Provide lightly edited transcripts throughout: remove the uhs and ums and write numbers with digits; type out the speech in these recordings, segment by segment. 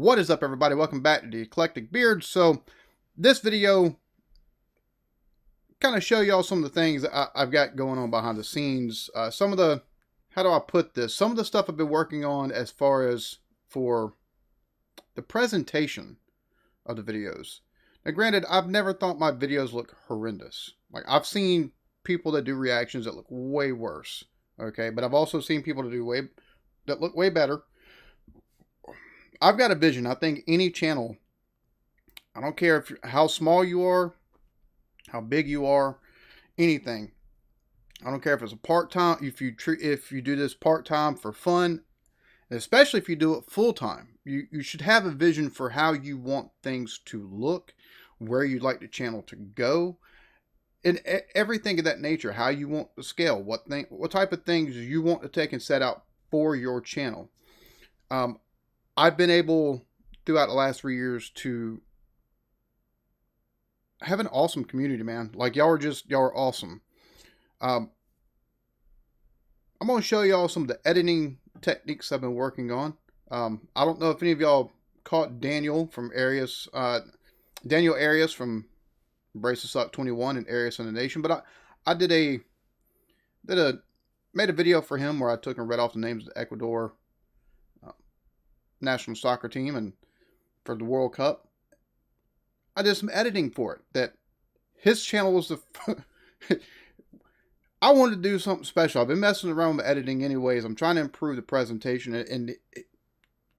What is up, everybody? Welcome back to the Eclectic Beard. So this video kind of show y'all some of the things that I've got going on behind the scenes. Some of the, how do I put this? Some of the stuff I've been working on as far as for the presentation of the videos. Now granted, I've never thought my videos look horrendous. Like, I've seen people that do reactions that look way worse. Okay, but I've also seen people that look way better. I've got a vision. I think any channel, I don't care how small you are, how big you are, anything. I don't care if it's a part-time, if you do this part-time for fun, especially if you do it full-time. You should have a vision for how you want things to look, where you'd like the channel to go, and everything of that nature, how you want to scale, what type of things you want to take and set out for your channel. I've been able, throughout the last 3 years, to have an awesome community, man. Like, y'all are awesome. I'm going to show y'all some of the editing techniques I've been working on. I don't know if any of y'all caught Daniel Arias from Brace of Suck 21 and Arias in the Nation, but I made a video for him where I took and read off the names of the Ecuador national soccer team and for the World Cup. I did some editing for it. That his channel was I wanted to do something special. I've been messing around with editing anyways. I'm trying to improve the presentation, and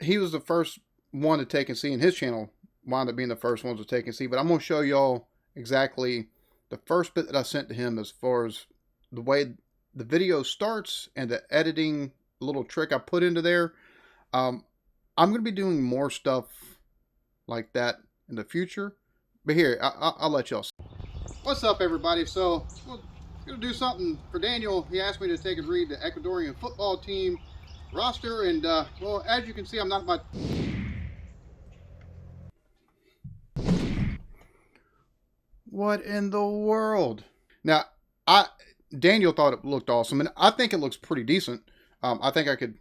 he was the first one to take and see, and his channel wound up being the first ones to take and see. But I'm going to show y'all exactly the first bit that I sent to him as far as the way the video starts and the editing little trick I put into there. I'm going to be doing more stuff like that in the future. But here, I'll let y'all see. What's up, everybody? So, we're going to do something for Daniel. He asked me to take and read the Ecuadorian football team roster. And, well, as you can see, I'm not my... What in the world? Now, Daniel thought it looked awesome, and I think it looks pretty decent. I think I could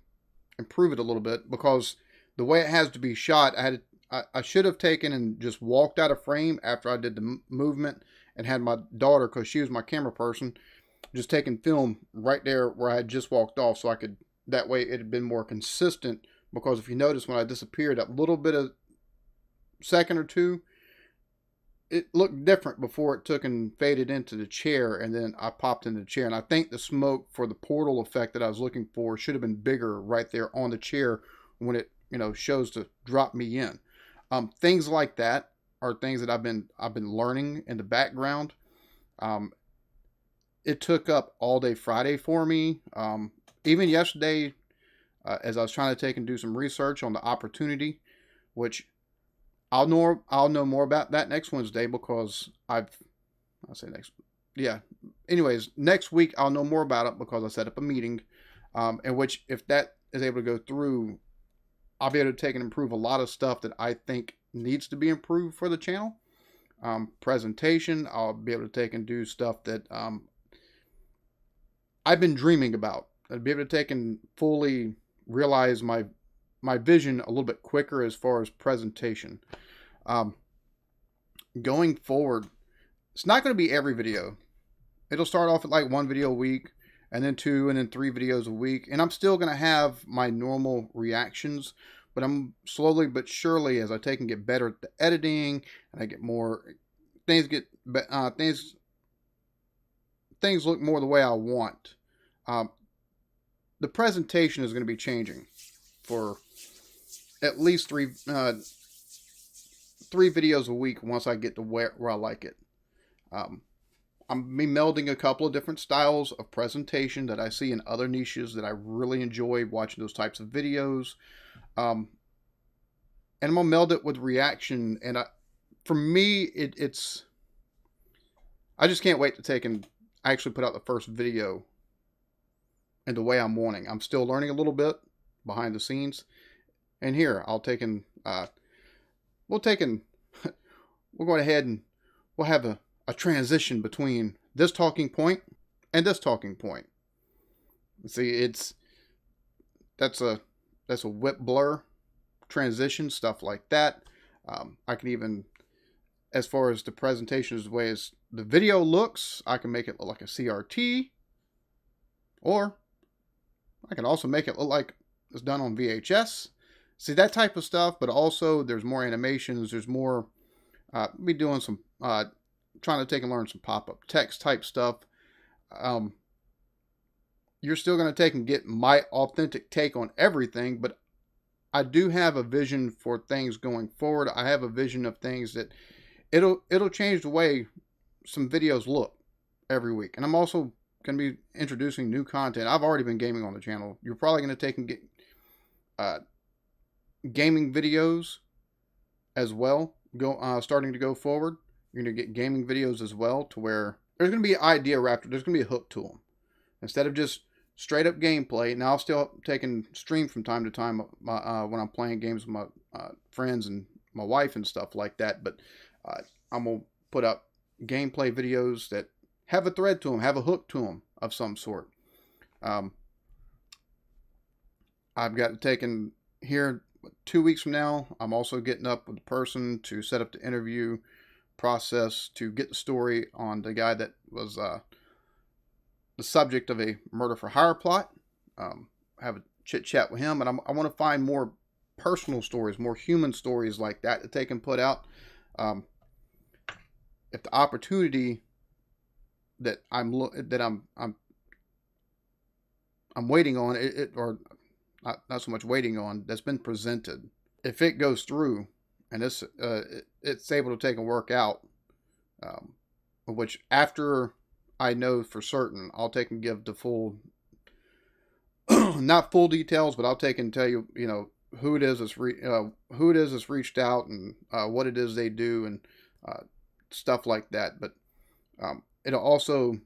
improve it a little bit because the way it has to be shot, I should have taken and just walked out of frame after I did the movement and had my daughter, because she was my camera person, just taking film right there where I had just walked off, so I could, that way it had been more consistent. Because if you notice, when I disappeared, that little bit of second or two, it looked different before it took and faded into the chair, and then I popped into the chair. And I think the smoke for the portal effect that I was looking for should have been bigger right there on the chair when it, shows to drop me in. Things like that are things that I've been learning in the background. It took up all day Friday for me. Even yesterday, as I was trying to take and do some research on the opportunity, which I'll know more about that next Wednesday, because anyways, next week I'll know more about it, because I set up a meeting, in which, if that is able to go through, I'll be able to take and improve a lot of stuff that I think needs to be improved for the channel. Presentation, I'll be able to take and do stuff that I've been dreaming about. I'd be able to take and fully realize my vision a little bit quicker as far as presentation. Going forward, it's not going to be every video. It'll start off at like 1 video a week, and then 2, and then 3 videos a week. And I'm still going to have my normal reactions, but I'm slowly but surely, as I take and get better at the editing, and I get more, things look more the way I want. The presentation is going to be changing for at least 3 videos a week once I get to where I like it. I'm melding a couple of different styles of presentation that I see in other niches that I really enjoy watching those types of videos. And I'm going to meld it with reaction. And for me, it's... I just can't wait to take and actually put out the first video in the way I'm wanting. I'm still learning a little bit behind the scenes. And here, we'll go ahead and we'll have a transition between this talking point and this talking point. See, that's a whip blur transitions, stuff like that. I can even, as far as the presentation, as the way as the video looks, I can make it look like a CRT, or I can also make it look like it's done on VHS. See, that type of stuff, but also there's more animations, there's more, be doing some, trying to take and learn some pop-up text type stuff. You're still going to take and get my authentic take on everything, but I do have a vision for things going forward. I have a vision of things that it'll change the way some videos look every week. And I'm also going to be introducing new content. I've already been gaming on the channel. You're probably going to take and get gaming videos as well. Starting to go forward. You're going to get gaming videos as well, to where there's going to be an idea wrapped. There's going to be a hook to them instead of just straight up gameplay. Now I'll still take and stream from time to time when I'm playing games with my friends and my wife and stuff like that. But I'm gonna put up gameplay videos that have a thread to them, have a hook to them of some sort. I've got taken here 2 weeks from now. I'm also getting up with the person to set up the interview process to get the story on the guy that was the subject of a murder for hire plot. Have a chit chat with him, and I want to find more personal stories, more human stories like that they can put out. If the opportunity that I'm waiting on it, or not so much waiting on, that's been presented, if it goes through and it's able to take and work out, which after I know for certain, I'll take and give the full, not full details, but I'll take and tell you, who it is that's reached out, and what it is they do, and stuff like that. But it'll also,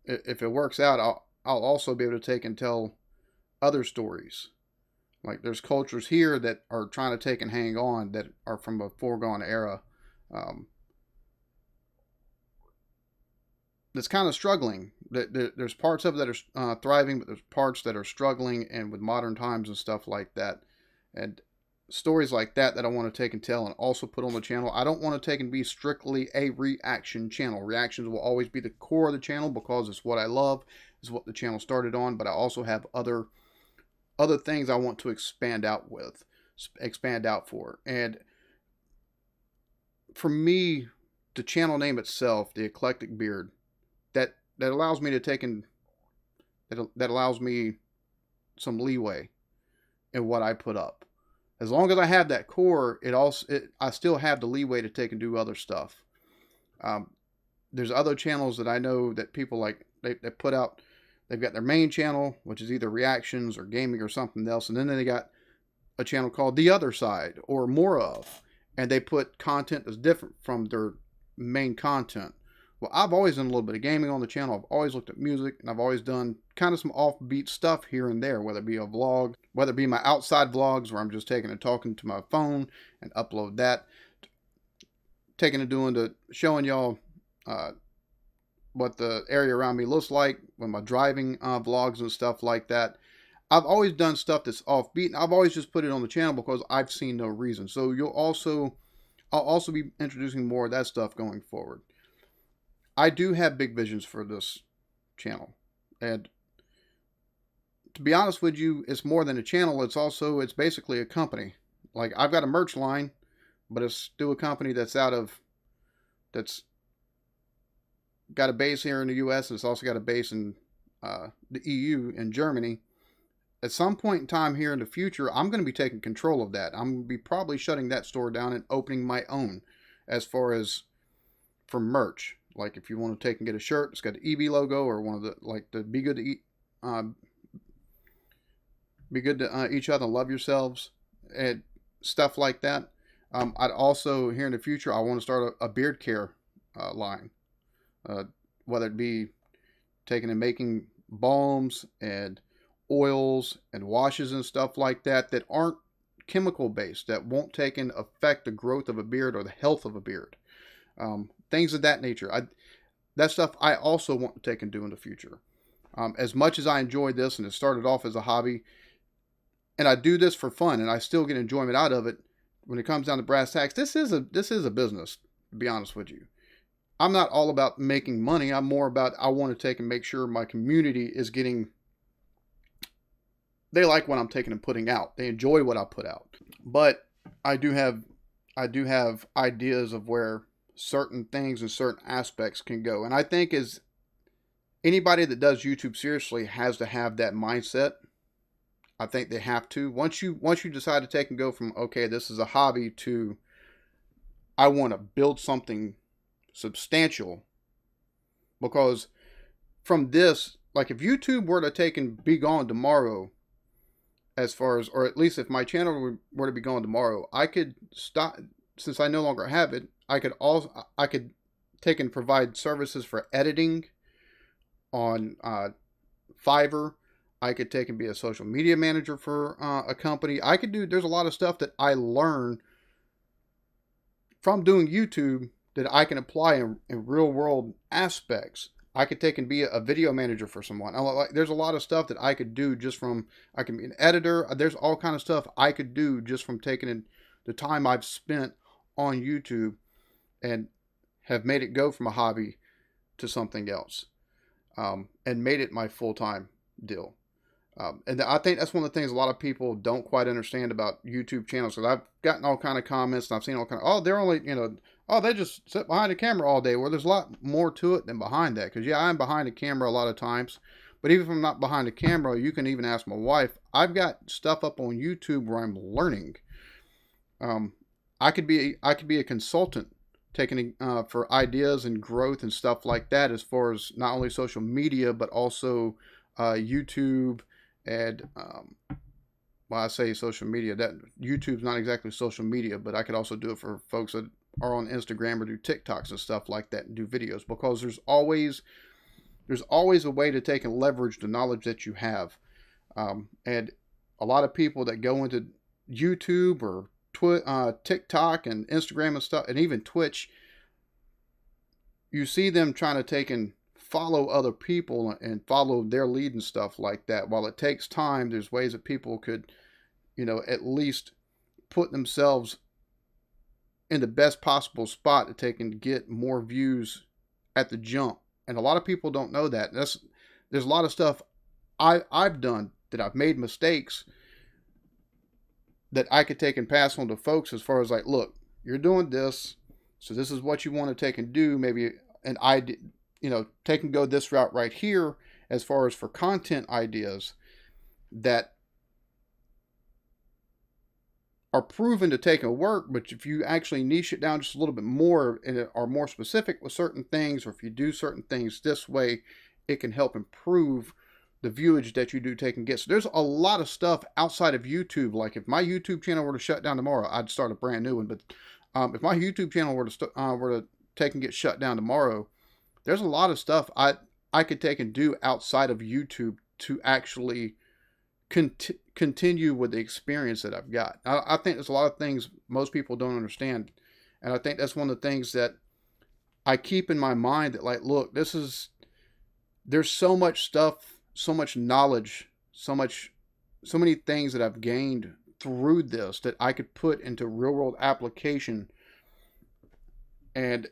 if it works out, I'll also be able to take and tell other stories. Like, there's cultures here that are trying to take and hang on, that are from a foregone era. That's kind of struggling. There's parts of it that are thriving, but there's parts that are struggling, and with modern times and stuff like that. And stories like that I want to take and tell and also put on the channel. I don't want to take and be strictly a reaction channel. Reactions will always be the core of the channel because it's what I love, it's what the channel started on, but I also have other things I want to expand out for. And for me, the channel name itself, the Eclectic Beard, that allows me to take and that allows me some leeway in what I put up. As long as I have that core, I still have the leeway to take and do other stuff. There's other channels that I know that people like, they put out, they've got their main channel, which is either reactions or gaming or something else, and then they got a channel called The Other Side or More Of, and they put content that's different from their main content. Well, I've always done a little bit of gaming on the channel. I've always looked at music, and I've always done kind of some offbeat stuff here and there, whether it be a vlog, whether it be my outside vlogs where I'm just taking and talking to my phone and upload that, showing y'all what the area around me looks like with my driving vlogs and stuff like that. I've always done stuff that's offbeat, and I've always just put it on the channel because I've seen no reason. So I'll also be introducing more of that stuff going forward. I do have big visions for this channel, and to be honest with you, it's more than a channel. It's basically a company. Like, I've got a merch line, but it's still a company that's got a base here in the U.S. and it's also got a base in the EU in Germany. At some point in time here in the future, I'm going to be taking control of that. I'm going to be probably shutting that store down and opening my own, as far as for merch. Like, if you want to take and get a shirt, it's got the EB logo, or one of the Be Good to Eat, be good to each other, love yourselves, and stuff like that. I'd also, here in the future, I want to start a beard care line, whether it be taking and making balms and oils and washes and stuff like that aren't chemical based, that won't take and affect the growth of a beard or the health of a beard. Things of that nature. That stuff I also want to take and do in the future. As much as I enjoyed this, and it started off as a hobby, and I do this for fun, and I still get enjoyment out of it. When it comes down to brass tacks, this is a business, to be honest with you. I'm not all about making money. I'm more about, I want to take and make sure my community is getting, they like what I'm taking and putting out. They enjoy what I put out. But I do have ideas of where certain things and certain aspects can go. And I think as anybody that does YouTube seriously has to have that mindset. I think they have to. Once you decide to take and go from, okay, this is a hobby, to I want to build something substantial. Because from this, like if YouTube were to take and be gone tomorrow, as far as, or at least if my channel were to be gone tomorrow, I could stop, since I no longer have it, I could take and provide services for editing on Fiverr. I could take and be a social media manager for a company. I could do, there's a lot of stuff that I learned from doing YouTube that I can apply in real world aspects. I could take and be a video manager for someone. There's a lot of stuff that I could do just from, I can be an editor. There's all kind of stuff I could do just from taking in the time I've spent on YouTube and have made it go from a hobby to something else, and made it my full-time deal. And I think that's one of the things a lot of people don't quite understand about YouTube channels. Because I've gotten all kind of comments, and I've seen all kind of, oh, they're only, oh, they just sit behind a camera all day. Well, there's a lot more to it than behind that. Because, yeah, I'm behind a camera a lot of times. But even if I'm not behind a camera, you can even ask my wife. I've got stuff up on YouTube where I'm learning. I could be a consultant, taking for ideas and growth and stuff like that, as far as not only social media, but also YouTube. And well, I say social media, that YouTube's not exactly social media, but I could also do it for folks that are on Instagram or do TikToks and stuff like that and do videos, because there's always a way to take and leverage the knowledge that you have. And a lot of people that go into YouTube or TikTok and Instagram and stuff, and even Twitch, you see them trying to take and follow other people and follow their lead and stuff like that. While it takes time, there's ways that people could, at least put themselves in the best possible spot to take and get more views at the jump. And a lot of people don't know that. There's a lot of stuff I've done that I've made mistakes that I could take and pass on to folks, as far as like, look, you're doing this, so this is what you want to take and do. Maybe an idea, take and go this route right here, as far as for content ideas that are proven to take and work. But if you actually niche it down just a little bit more and are more specific with certain things, or if you do certain things this way, it can help improve the viewage that you do take and get. So there's a lot of stuff outside of YouTube. Like if my YouTube channel were to shut down tomorrow, I'd start a brand new one. But if my YouTube channel were to take and get shut down tomorrow, there's a lot of stuff I could take and do outside of YouTube to actually continue with the experience that I've got. I think there's a lot of things most people don't understand. And I think that's one of the things that I keep in my mind, that like, look, there's so much stuff, so much knowledge, so many things that I've gained through this that I could put into real world application and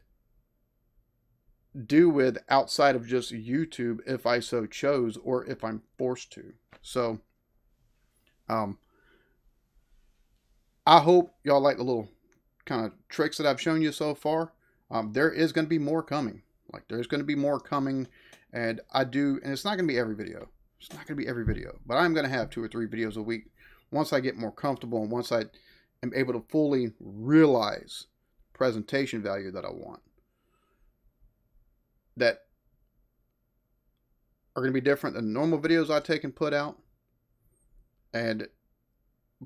do with outside of just YouTube, if I so chose, or if I'm forced to. So I hope y'all like the little kind of tricks that I've shown you so far. There is going to be more coming. There's going to be more coming, and it's not going to be every video. It's not going to be every video, but I'm going to have 2 or 3 videos a week once I get more comfortable, and once I am able to fully realize presentation value that I want, that are going to be different than normal videos I take and put out, and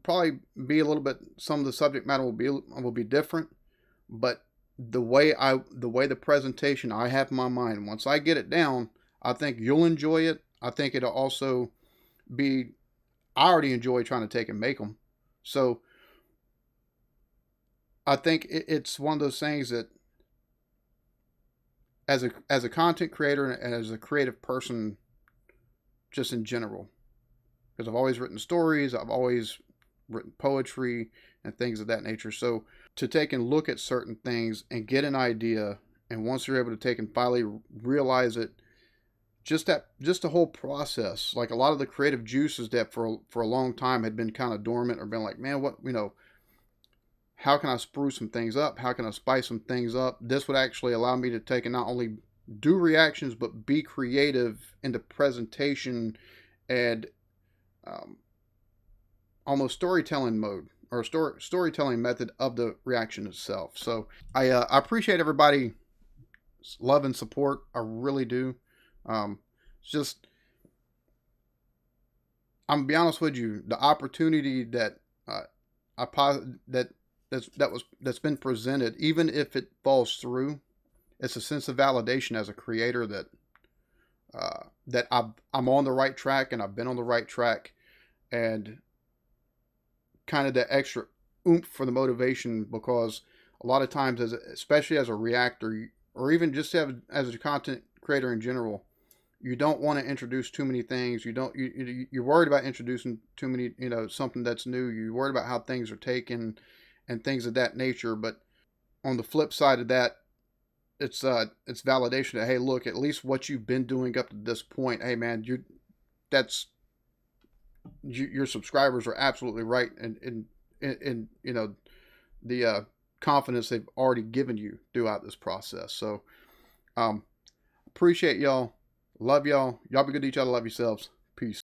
probably be a little bit, some of the subject matter will be different, but the way the presentation I have in my mind, once I get it down, I think you'll enjoy it. I think it'll also be, I already enjoy trying to take and make them. So I think it's one of those things that as a content creator and as a creative person, just in general, because I've always written stories, I've always written poetry and things of that nature. So to take and look at certain things and get an idea, and once you're able to take and finally realize it, just the whole process, like a lot of the creative juices that for a long time had been kind of dormant, or been like, man, what, how can I spruce some things up? How can I spice some things up? This would actually allow me to take and not only do reactions, but be creative in the presentation and almost storytelling mode, or storytelling method of the reaction itself. So I appreciate everybody's love and support. I really do. It's just, I'm gonna be honest with you, the opportunity that that's been presented, even if it falls through, it's a sense of validation as a creator that I'm on the right track, and I've been on the right track, and kind of the extra oomph for the motivation, because a lot of times, especially as a reactor, or even just as a content creator in general, you don't want to introduce too many things. You're worried about introducing too many, something that's new. You're worried about how things are taken and things of that nature. But on the flip side of that, it's validation that, hey, look, at least what you've been doing up to this point, hey man, your subscribers are absolutely right, and the confidence they've already given you throughout this process. So appreciate y'all. Love y'all. Y'all be good to each other. Love yourselves. Peace.